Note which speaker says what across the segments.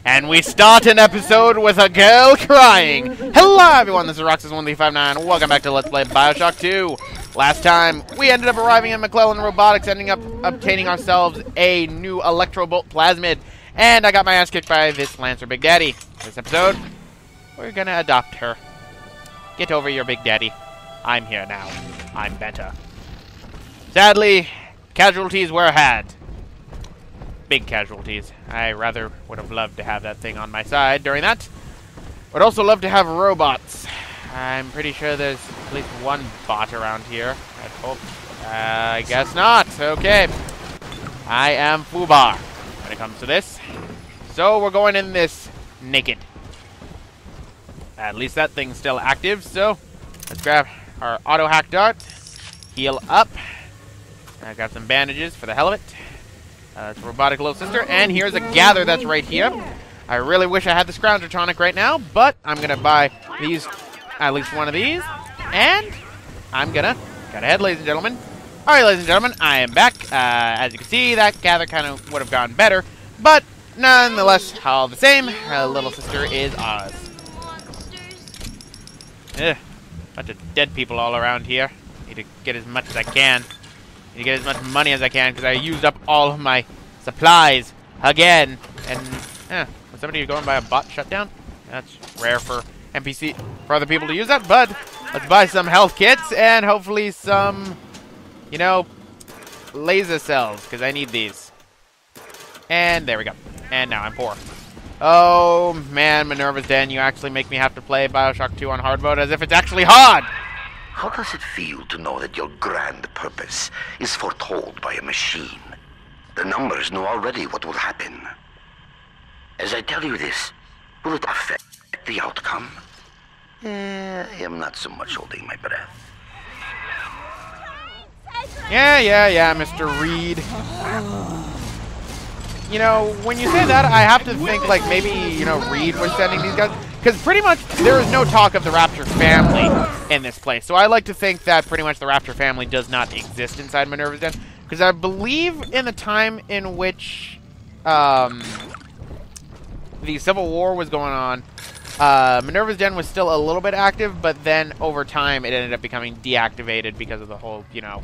Speaker 1: And we start an episode with a girl crying. Hello everyone, this is Roxas1359. Welcome back to Let's Play BioShock 2. Last time, we ended up arriving at McClellan Robotics, ending up obtaining ourselves a new Electrobolt Plasmid. And I got my ass kicked by this Lancer Big Daddy. This episode, we're gonna adopt her. Get over your Big Daddy. I'm here now. I'm better. Sadly, casualties were had. Big casualties. I rather would have loved to have that thing on my side during that. Would also love to have robots. I'm pretty sure there's at least one bot around here. I'd hope. I guess not. Okay. I am Fubar when it comes to this. So we're going in this naked. At least that thing's still active. So let's grab our auto hack dart. Heal up. I got some bandages for the hell of it. It's a robotic little sister, and here's a gather that's right here. I really wish I had the Scrounger tonic right now, but I'm gonna buy these, at least one of these, and I'm gonna cut ahead, ladies and gentlemen. All right, ladies and gentlemen, I am back. As you can see, that gather kind of would have gone better, but nonetheless, all the same, our little sister is ours. Ugh, bunch of dead people all around here. Need to get as much as I can. To get as much money as I can because I used up all of my supplies again. And was somebody going by a bot shutdown? That's rare for NPC for other people to use that. But let's buy some health kits and hopefully some, you know, laser cells because I need these. And there we go. And now I'm poor. Oh man, Minerva's Den, you actually make me have to play BioShock 2 on hard mode as if it's actually hard.
Speaker 2: How does it feel to know that your grand purpose is foretold by a machine? The numbers know already what will happen. As I tell you this, will it affect the outcome? I am not so much holding my breath.
Speaker 1: Yeah, Mr. Reed. You know, when you say that, I have to think like maybe, you know, Reed was sending these guys. Because pretty much there is no talk of the Rapture family in this place. So I like to think that pretty much the Rapture family does not exist inside Minerva's Den. Because I believe in the time in which the Civil War was going on, Minerva's Den was still a little bit active, but then over time it ended up becoming deactivated because of the whole, you know,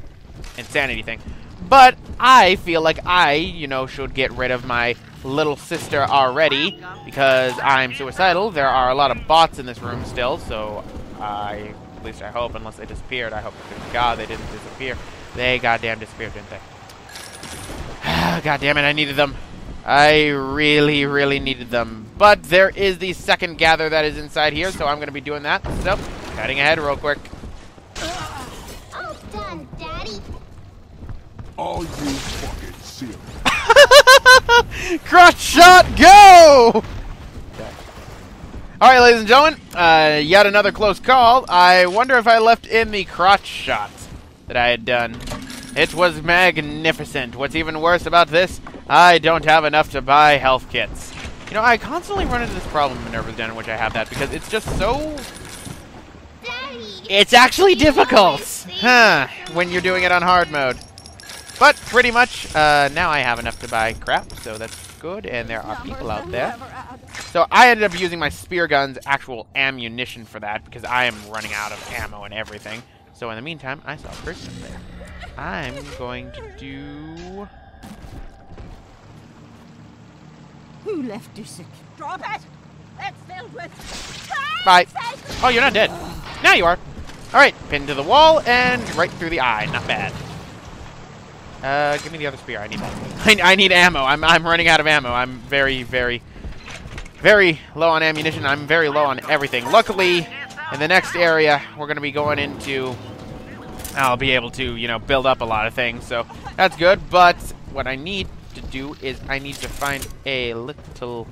Speaker 1: insanity thing. But I feel like I, you know, should get rid of my little sister already because I'm suicidal. There are a lot of bots in this room still, so at least I hope, unless they disappeared. I hope to God they didn't disappear. They goddamn disappeared, didn't they? God damn it, I needed them. I really, really needed them. But there is the second gather that is inside here, so I'm going to be doing that. So, cutting ahead real quick.
Speaker 3: All done, Daddy.
Speaker 4: Are you fucking serious?
Speaker 1: Crotch shot, go! Okay. Alright, ladies and gentlemen, yet another close call. I wonder if I left in the crotch shot that I had done. It was magnificent. What's even worse about this, I don't have enough to buy health kits. You know, I constantly run into this problem in Minerva's Den in which I have that because it's just so...
Speaker 3: Daddy.
Speaker 1: It's actually difficult! Huh, when you're doing it on hard mode. But pretty much, now I have enough to buy crap, so that's good, and there are people out there. So I ended up using my spear gun's actual ammunition for that, because I am running out of ammo and everything. So in the meantime, I saw a person there. I'm going to do...
Speaker 5: Who left you sick? Drop it! It's filled with...
Speaker 1: Bye. Oh, you're not dead. Now you are. Alright, pinned to the wall, and right through the eye. Not bad. Give me the other spear. I need that. I need ammo. I'm running out of ammo. I'm very, very, very low on ammunition. I'm very low on everything. Luckily, in the next area, we're going to be going into... I'll be able to, you know, build up a lot of things. So, that's good. But what I need to do is I need to find a little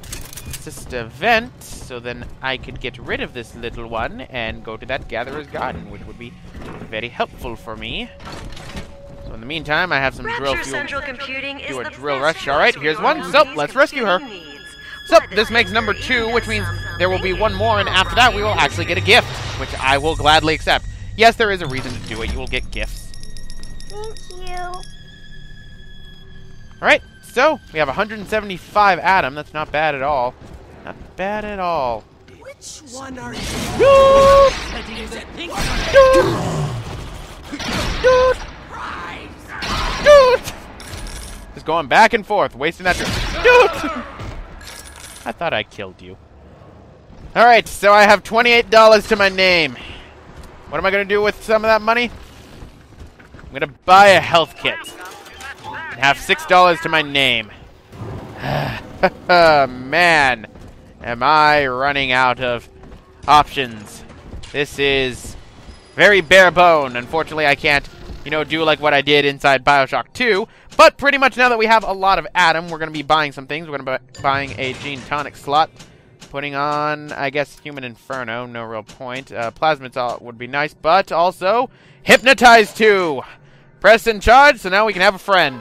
Speaker 1: sister vent. So then I could get rid of this little one and go to that Gatherer's Garden, which would be very helpful for me. So in the meantime, I have some drill fuel.
Speaker 6: Central Computing
Speaker 1: Do a
Speaker 6: is the
Speaker 1: drill
Speaker 6: best
Speaker 1: rush. All right,
Speaker 6: source
Speaker 1: here's
Speaker 6: for
Speaker 1: one.
Speaker 6: all
Speaker 1: So
Speaker 6: these
Speaker 1: let's rescue her.
Speaker 6: computing needs.
Speaker 1: So this makes number 2, which means there will be one more, and after that we will actually get a gift, which I will gladly accept. Yes, there is a reason to do it. You will get gifts.
Speaker 3: Thank you.
Speaker 1: Alright, so we have 175 Adam. That's not bad at all. Not bad at all.
Speaker 5: Which one are you?
Speaker 1: Dude! Dude! Dude! Just going back and forth, wasting that. Dude! I thought I killed you. Alright, so I have $28 to my name. What am I going to do with some of that money? I'm going to buy a health kit. And have $6 to my name. Man, am I running out of options. This is very bare bone. Unfortunately, I can't, do like what I did inside BioShock 2. But pretty much now that we have a lot of Adam, we're going to be buying some things. We're going to be buying a Gene Tonic slot. Putting on, I guess, Human Inferno. No real point. Plasmids would be nice, but also Hypnotize 2. Press and charge, so now we can have a friend.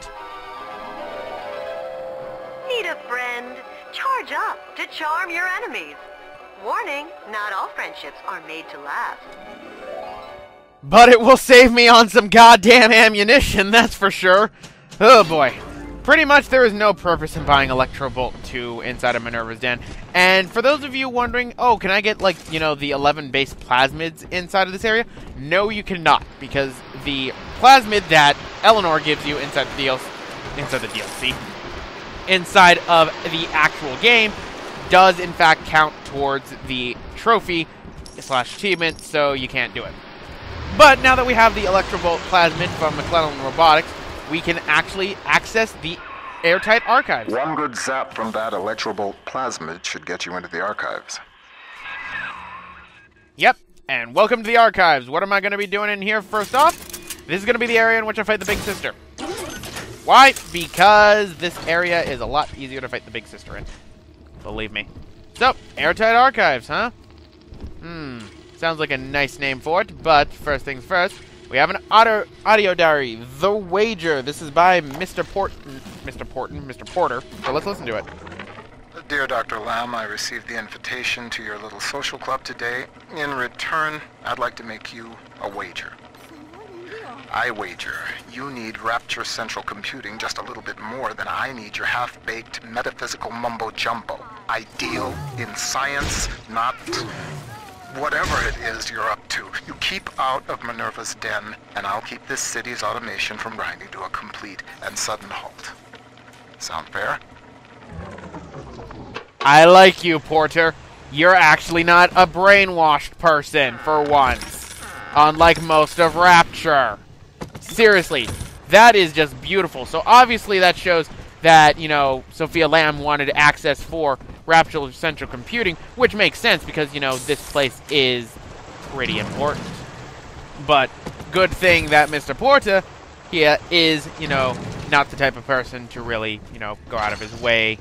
Speaker 6: Need a friend? Charge up to charm your enemies. Warning, not all friendships are made to last.
Speaker 1: But it will save me on some goddamn ammunition, that's for sure. Oh boy. Pretty much there is no purpose in buying Electrobolt 2 inside of Minerva's Den. And for those of you wondering, oh, can I get, like, the 11 base plasmids inside of this area? No, you cannot, because the plasmid that Eleanor gives you inside the DLC, inside of the actual game, does in fact count towards the trophy / achievement, so you can't do it. But now that we have the Electrobolt plasmid from McClellan Robotics, we can actually access the airtight archives.
Speaker 7: One good zap from that Electrobolt plasmid should get you into the archives.
Speaker 1: Yep, and welcome to the archives. What am I going to be doing in here first off? This is going to be the area in which I fight the Big Sister. Why? Because this area is a lot easier to fight the Big Sister in. Believe me. So, airtight archives, huh? Sounds like a nice name for it, but first things first, we have an audio diary, The Wager. This is by Mr. Porter. So let's listen to it.
Speaker 7: Dear Dr. Lamb, I received the invitation to your little social club today. In return, I'd like to make you a wager. I wager you need Rapture Central Computing just a little bit more than I need your half-baked metaphysical mumbo-jumbo. Ideal in science, not whatever it is you're up to. You keep out of Minerva's den, and I'll keep this city's automation from grinding to a complete and sudden halt. Sound fair?
Speaker 1: I like you, Porter. You're actually not a brainwashed person, for once. Unlike most of Rapture. Seriously, that is just beautiful. So obviously that shows that, Sophia Lamb wanted access for Rapture Central Computing, which makes sense because, this place is pretty important. But good thing that Mr. Porter here is, not the type of person to really, go out of his way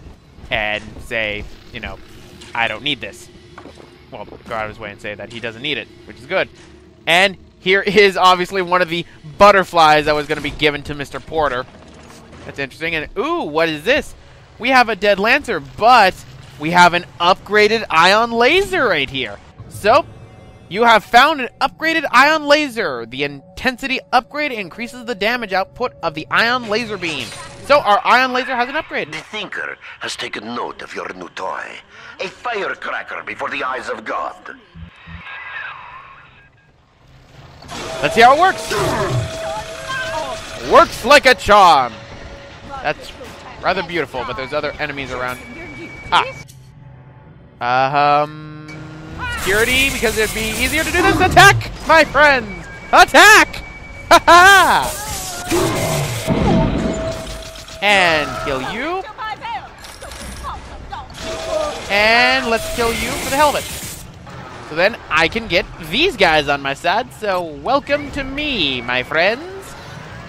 Speaker 1: and say, I don't need this. Well, go out of his way and say that he doesn't need it, which is good. And here is obviously one of the butterflies that was going to be given to Mr. Porter. That's interesting. And, ooh, what is this? We have a dead Lancer, but we have an upgraded ion laser right here. So, you have found an upgraded ion laser. The intensity upgrade increases the damage output of the ion laser beam. So, our ion laser has an upgrade.
Speaker 2: The Thinker has taken note of your new toy. A firecracker before the eyes of God.
Speaker 1: Let's see how it works. Works like a charm. That's rather beautiful, but there's other enemies around. Security, because it'd be easier to do this. Attack, my friends! Attack! Ha-ha! And kill you. And let's kill you for the hell of it. So then I can get these guys on my side. So welcome to me, my friends.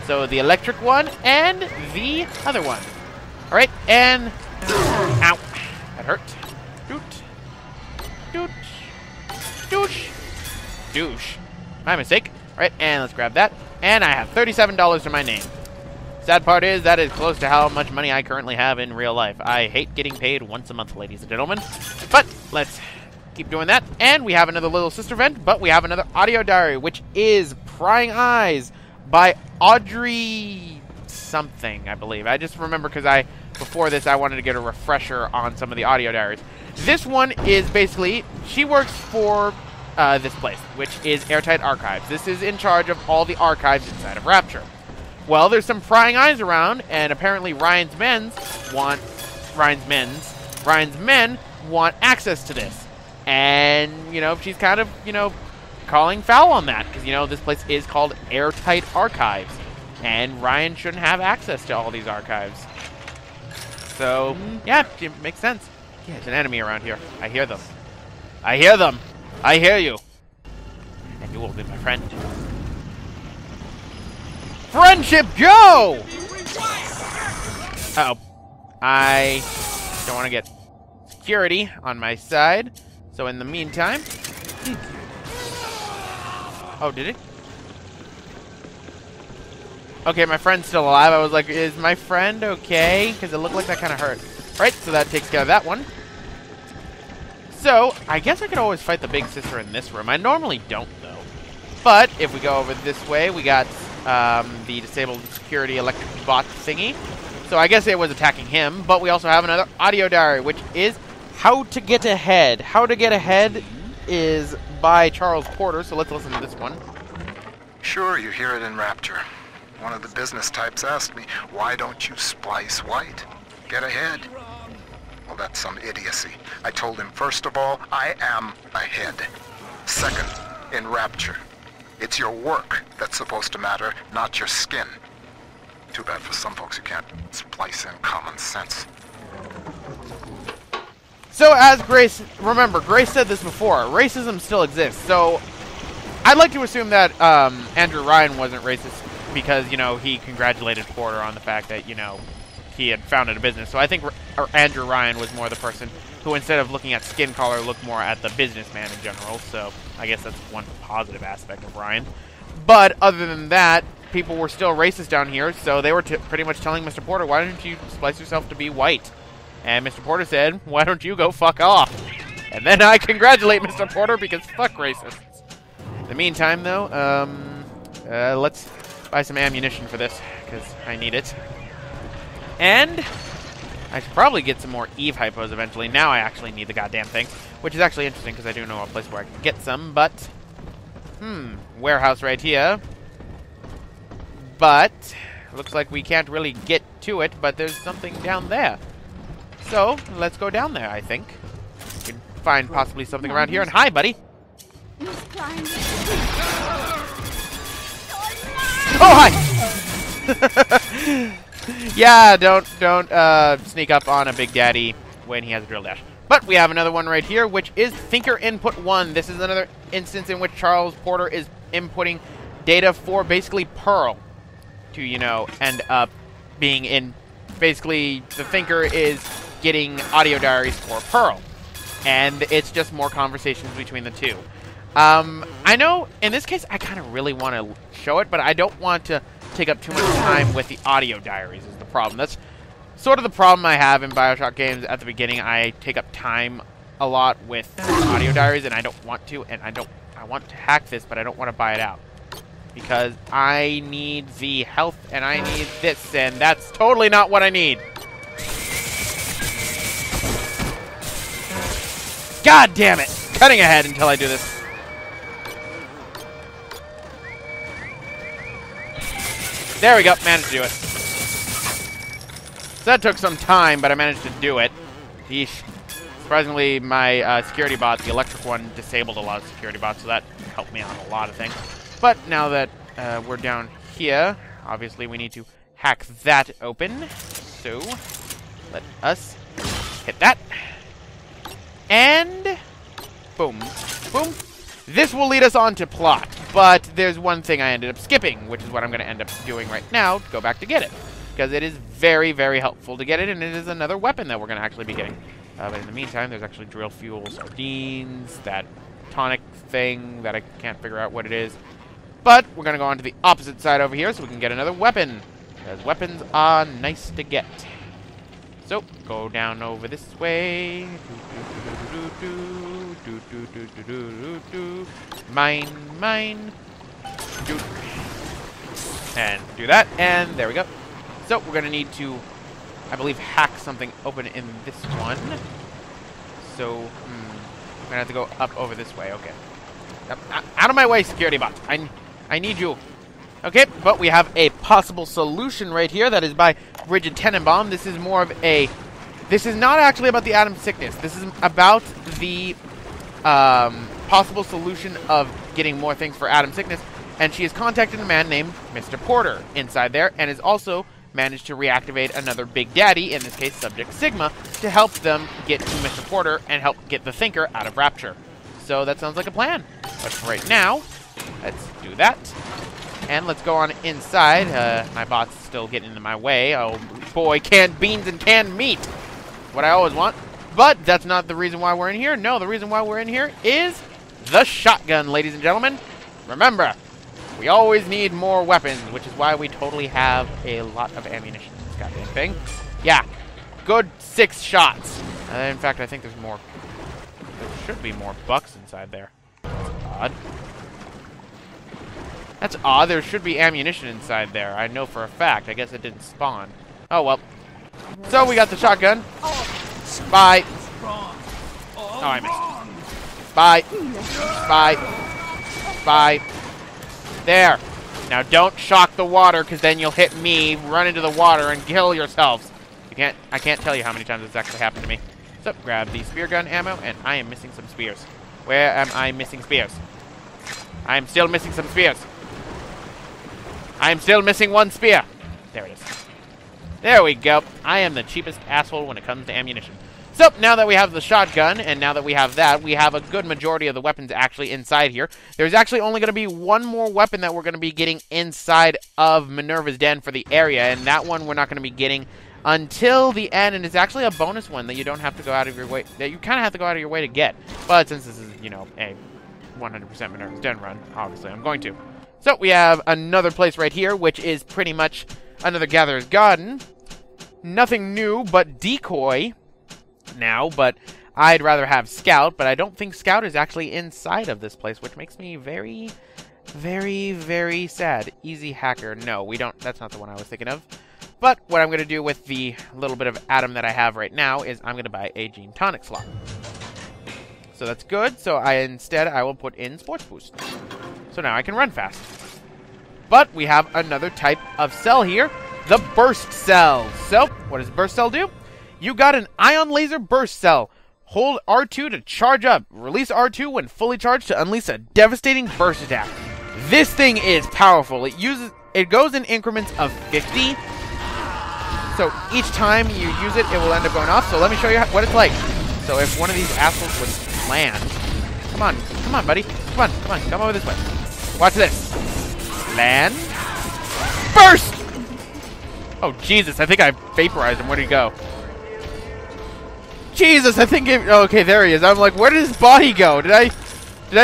Speaker 1: So the electric one and the other one. All right, and ow, that hurt. Doot, doot, douche, douche. My mistake. All right, and let's grab that. And I have $37 to my name. Sad part is that is close to how much money I currently have in real life. I hate getting paid once a month, ladies and gentlemen. But let's keep doing that. And we have another little sister vent, but we have another audio diary, which is Prying Eyes by Audrey something, I believe. I just remember because before this, I wanted to get a refresher on some of the audio diaries. This one is basically, she works for this place, which is Airtight Archives. This is in charge of all the archives inside of Rapture. Well, there's some prying eyes around, and apparently Ryan's men want access to this. And, you know, she's kind of, you know, calling foul on that, because, you know, this place is called Airtight Archives, and Ryan shouldn't have access to all these archives. So, yeah, it makes sense. Yeah, there's an enemy around here. I hear them. I hear them. I hear you. And you will be my friend. Friendship go! Uh-oh. I don't want to get security on my side. So in the meantime... Oh, did it? Okay, my friend's still alive. I was like, is my friend okay? Because it looked like that kind of hurt. Right, so that takes care of that one. So, I guess I could always fight the big sister in this room. I normally don't, though. But, if we go over this way, we got the disabled security electric bot thingy. So, I guess it was attacking him. But we also have another audio diary, which is How to Get Ahead. How to Get Ahead is by Charles Porter, so let's listen to this one.
Speaker 7: Sure, you hear it in Rapture. One of the business types asked me, why don't you splice white? Get ahead. Well, that's some idiocy. I told him, first of all, I am ahead. Second, in Rapture, it's your work that's supposed to matter, not your skin. Too bad for some folks who can't splice in common sense.
Speaker 1: So, as Grace... Remember, Grace said this before. Racism still exists. So, I'd like to assume that Andrew Ryan wasn't racist because, you know, he congratulated Porter on the fact that, you know, he had founded a business. So I think Andrew Ryan was more the person who, instead of looking at skin color, looked more at the businessman in general. So I guess that's one positive aspect of Ryan. But other than that, people were still racist down here. So they were pretty much telling Mr. Porter, why don't you splice yourself to be white? And Mr. Porter said, why don't you go fuck off? And then I congratulate Mr. Porter because fuck racists. In the meantime, though, let's buy some ammunition for this because I need it. And I should probably get some more Eve hypos eventually. Now I actually need the goddamn thing, which is actually interesting because I do know a place where I can get some, but... warehouse right here. But, looks like we can't really get to it, but there's something down there. So, let's go down there, I think. We can find possibly something around here. And hi, buddy! Oh, hi! Yeah, don't sneak up on a Big Daddy when he has a drill dash. But we have another one right here, which is Thinker Input 1. This is another instance in which Charles Porter is inputting data for basically Pearl to, you know, end up being in... Basically, the Thinker is getting audio diaries for Pearl. And it's just more conversations between the two. I know, in this case, I kind of really want to show it, but I don't want to take up too much time with the audio diaries is the problem. That's sort of the problem I have in BioShock games at the beginning. I take up time a lot with audio diaries, and I don't want to, and I want to hack this, but I don't want to buy it out. Because I need the health, and I need this, and that's totally not what I need. God damn it! Cutting ahead until I do this. There we go, managed to do it. So that took some time, but I managed to do it. Yeesh. Surprisingly, my security bot, the electric one, disabled a lot of security bots, so that helped me on a lot of things. But now that we're down here, obviously we need to hack that open. So, let us hit that. And, boom, boom. This will lead us on to plot, but there's one thing I ended up skipping, which is what I'm going to end up doing right now, to go back to get it. Because it is very, very helpful to get it, and it is another weapon that we're going to actually be getting. But in the meantime, there's actually drill fuel sardines, that tonic thing that I can't figure out what it is. But we're going to go on to the opposite side over here so we can get another weapon, because weapons are nice to get. So, go down over this way. Mine. And do that, and there we go. So, we're going to need to, I believe, hack something open in this one. So, I'm gonna have to go up over this way. Okay. Out of my way, security bot. I need you. Okay, but we have a possible solution right here. That is by Rigid Tenenbaum. This is more of a... This is not actually about the atom sickness. This is about the possible solution of getting more things for atom sickness. And she has contacted a man named Mr. Porter inside there, and has also managed to reactivate another Big Daddy, in this case Subject Sigma, to help them get to Mr. Porter and help get the Thinker out of Rapture. So that sounds like a plan. But for right now, let's do that. And let's go on inside. My bot's still getting in my way. Oh boy, canned beans and canned meat. What I always want. But that's not the reason why we're in here. No, the reason why we're in here is the shotgun, ladies and gentlemen. Remember, we always need more weapons, which is why we totally have a lot of ammunition. This goddamn thing. Yeah, good 6 shots. In fact, I think there's more. There should be more bucks inside there. That's odd. That's odd. There should be ammunition inside there. I know for a fact. I guess it didn't spawn. Oh, well. So we got the shotgun. Bye. Oh, I missed. Bye. Bye. Bye. There. Now don't shock the water, because then you'll hit me, run into the water, and kill yourselves. I can't tell you how many times this actually happened to me. So grab the spear gun ammo, and I am missing some spears. Where am I missing spears? I am still missing some spears. I am still missing 1 spear. There it is. There we go. I am the cheapest asshole when it comes to ammunition. So, now that we have the shotgun, and now that we have that, we have a good majority of the weapons actually inside here. There's actually only going to be 1 more weapon that we're going to be getting inside of Minerva's den for the area, and that one we're not going to be getting until the end, and it's actually a bonus one that you don't have to go out of your way, that you kind of have to go out of your way to get. But since this is, you know, a 100% Minerva's den run, obviously I'm going to. So, we have another place right here, which is pretty much another Gatherer's Garden. Nothing new but Decoy now, but I'd rather have Scout, but I don't think Scout is actually inside of this place, which makes me very, very, very sad. Easy Hacker. No, we don't. That's not the one I was thinking of. But what I'm going to do with the little bit of Atom that I have right now is I'm going to buy a Gene Tonic slot. So that's good. So instead I will put in Sports Boost. So now I can run fast. But we have another type of cell here, the Burst Cell. So what does Burst Cell do? You got an Ion Laser Burst Cell. Hold R2 to charge up. Release R2 when fully charged to unleash a devastating burst attack. This thing is powerful. It goes in increments of 50. So each time you use it, it will end up going off. So let me show you what it's like. So if one of these assholes would land. Come on, buddy. Come over this way. Watch this. Land. Burst! Oh, Jesus, I think I vaporized him. Where'd he go? Jesus, I think okay, there he is. I'm like, where did his body go? Did I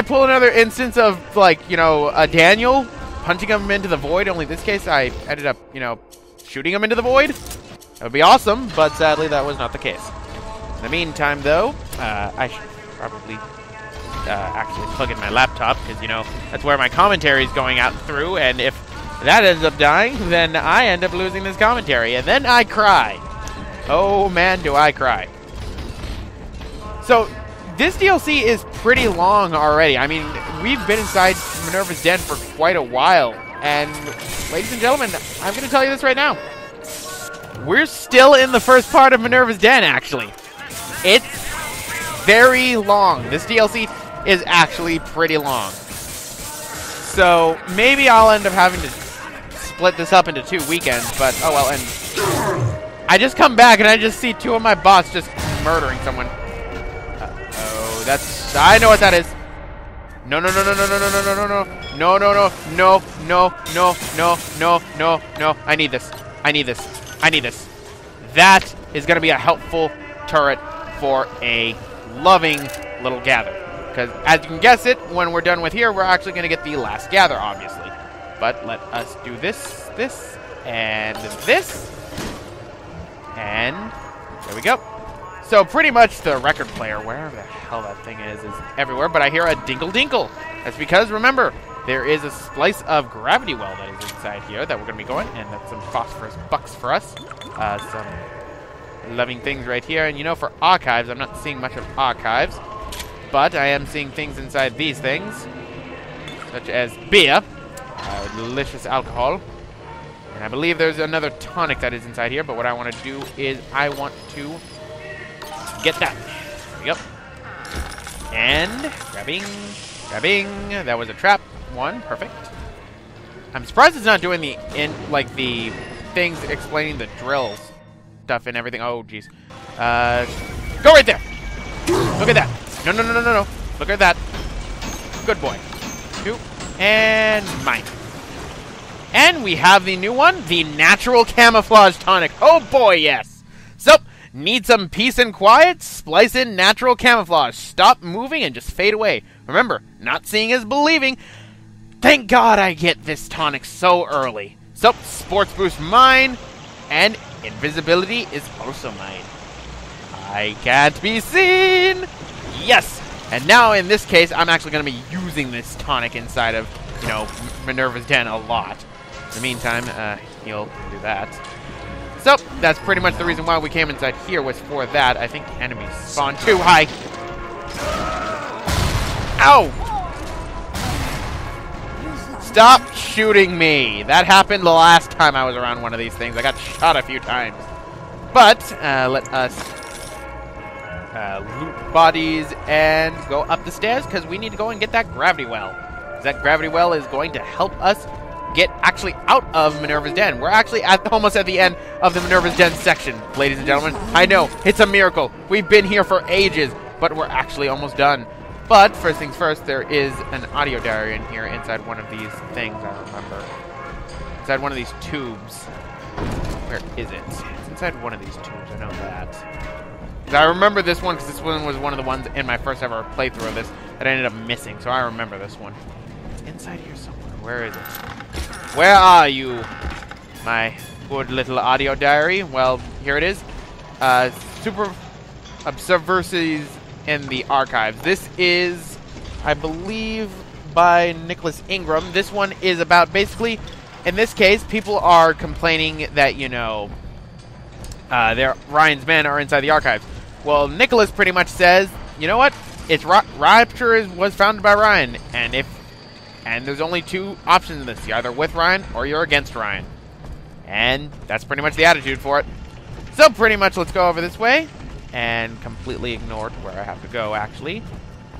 Speaker 1: pull another instance of, like, you know, a Daniel punching him into the void? Only this case, I ended up, you know, shooting him into the void. That would be awesome, but sadly, that was not the case. In the meantime, though, I should probably actually plug in my laptop, because, you know, that's where my commentary is going out through, and if that ends up dying, then I end up losing this commentary, and then I cry. Oh, man, do I cry. So, this DLC is pretty long already. I mean, we've been inside Minerva's den for quite a while, and ladies and gentlemen, I'm going to tell you this right now. We're still in the first part of Minerva's den, actually. It's very long. This DLC is actually pretty long. So, maybe I'll end up having to split this up into 2 weekends, but oh well, and I just come back and I just see 2 of my bots just murdering someone. Oh, that's, I know what that is. No. I need this. That is going to be a helpful turret for a loving little Gather. Because, as you can guess it, when we're done with here, we're actually going to get the last Gather, obviously. But let us do this, and this. And there we go. So pretty much the record player, wherever the hell that thing is everywhere. But I hear a dinkle dinkle. That's because, remember, there is a slice of gravity well that is inside here that we're going to be going. And that's some phosphorus bucks for us. loving things right here. And you know, for archives, I'm not seeing much of archives, but I am seeing things inside these things, such as beer, delicious alcohol. And I believe there's another tonic that is inside here, but what I want to do is I want to get that. There we go. And grabbing. That was a trap one. Perfect. I'm surprised it's not doing the the things explaining the drills stuff and everything. Oh, jeez. Go right there. Look at that. No. Look at that. Good boy. 2 and mine. And we have the new one, the natural camouflage tonic. Oh boy, yes. So, need some peace and quiet? Splice in natural camouflage. Stop moving and just fade away. Remember, not seeing is believing. Thank God I get this tonic so early. So, sports boost mine, and invisibility is also mine. I can't be seen. Yes. And now in this case, I'm actually going to be using this tonic inside of, you know, Minerva's den a lot. In the meantime, he'll do that. So, that's pretty much the reason why we came inside here, was for that. I think enemies spawn too high. Ow! Stop shooting me! That happened the last time I was around one of these things. I got shot a few times. But, let us loot bodies and go up the stairs, because we need to go and get that gravity well. That gravity well is going to help us get actually out of Minerva's den. We're actually almost at the end of the Minerva's den section, ladies and gentlemen. I know, it's a miracle. We've been here for ages, but we're actually almost done. But first things first, there is an audio diary in here inside one of these things, I remember. Inside one of these tubes. Where is it? It's inside one of these tubes, I know that. I remember this one because this one was one of the ones in my first ever playthrough of this that I ended up missing, so I remember this one. It's inside here somewhere. Where is it? Where are you, my good little audio diary? Well, here it is. Super Subversives in the Archives. This is, I believe, by Nicholas Ingram. This one is about, basically, in this case, people are complaining that, you know, Ryan's men are inside the Archives. Well, Nicholas pretty much says, you know what? It's Rapture was founded by Ryan, and there's only two options in this. You're either with Ryan or you're against Ryan. And that's pretty much the attitude for it. So pretty much let's go over this way and completely ignore where I have to go, actually.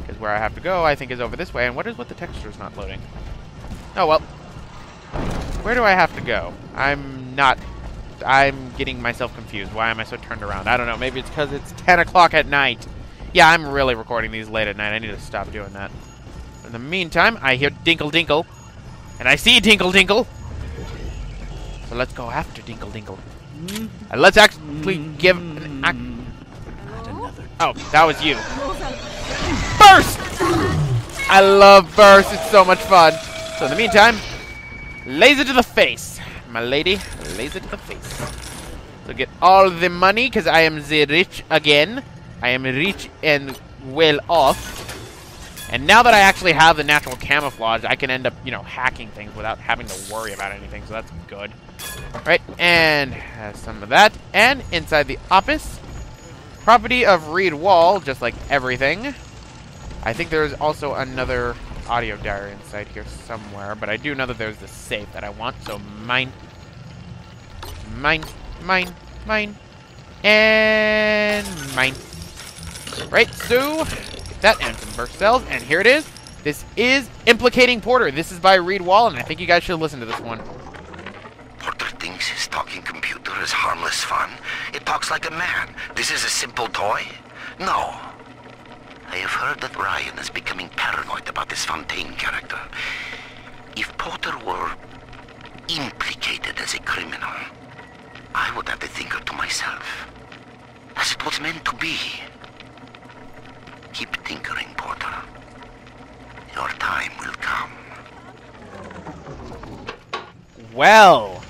Speaker 1: Because where I have to go, I think, is over this way. And what is with the textures not loading? Oh, well. Where do I have to go? I'm getting myself confused. Why am I so turned around? I don't know. Maybe it's because it's 10 o'clock at night. Yeah, I'm really recording these late at night. I need to stop doing that. In the meantime, I hear Dinkle Dinkle. And I see Dinkle Dinkle. So let's go after Dinkle Dinkle. And let's actually give an act. Oh, that was you. Burst! I love Burst. It's so much fun. So in the meantime, laser to the face. My lady, laser to the face. So get all the money, because I am the rich again. I am rich and well off. And now that I actually have the natural camouflage, I can end up, you know, hacking things without having to worry about anything, so that's good. Right, and some of that. And inside the office, property of Reed Wall, just like everything. I think there's also another audio diary inside here somewhere, but I do know that there's the safe that I want, so mine, and mine. Right, so that and some burst cells, and here it is. This is Implicating Porter. This is by Reed Wall, and I think you guys should listen to this one.
Speaker 2: Porter thinks his talking computer is harmless fun. It talks like a man. This is a simple toy? No. I have heard that Ryan is becoming paranoid about this Fontaine character. If Porter were implicated as a criminal, I would have to think to myself, as it was meant to be. Keep tinkering, Porter. Your time will come.
Speaker 1: Well,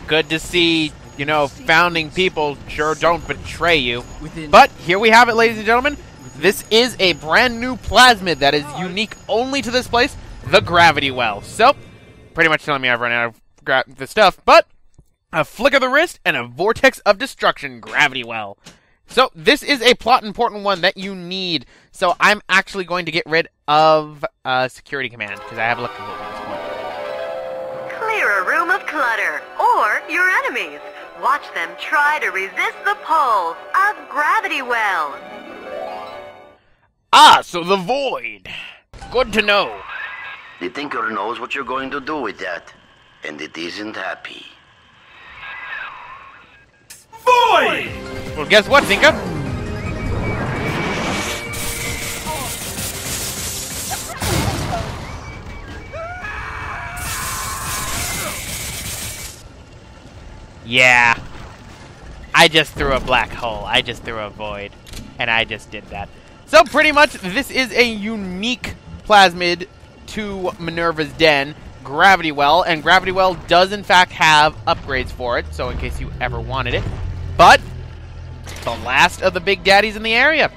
Speaker 1: good to see, you know, founding people sure don't betray you. But here we have it, ladies and gentlemen. This is a brand new plasmid that is unique only to this place, the Gravity Well. So, pretty much telling me I've run out of the stuff, but a flick of the wrist, and a vortex of destruction gravity well. So this is a plot important one that you need. So I'm actually going to get rid of security command because I have electrical at this point.
Speaker 6: Clear a room of clutter, or your enemies. Watch them try to resist the pull of gravity well.
Speaker 1: Ah, so the void. Good to know.
Speaker 2: The Tinker knows what you're going to do with that, and it isn't happy.
Speaker 4: Void!
Speaker 1: Well, guess what, Tinker? Yeah. I just threw a black hole. I just threw a void. And I just did that. So pretty much, this is a unique plasmid to Minerva's Den, Gravity Well, and Gravity Well does in fact have upgrades for it, so in case you ever wanted it. But the last of the big daddies in the area.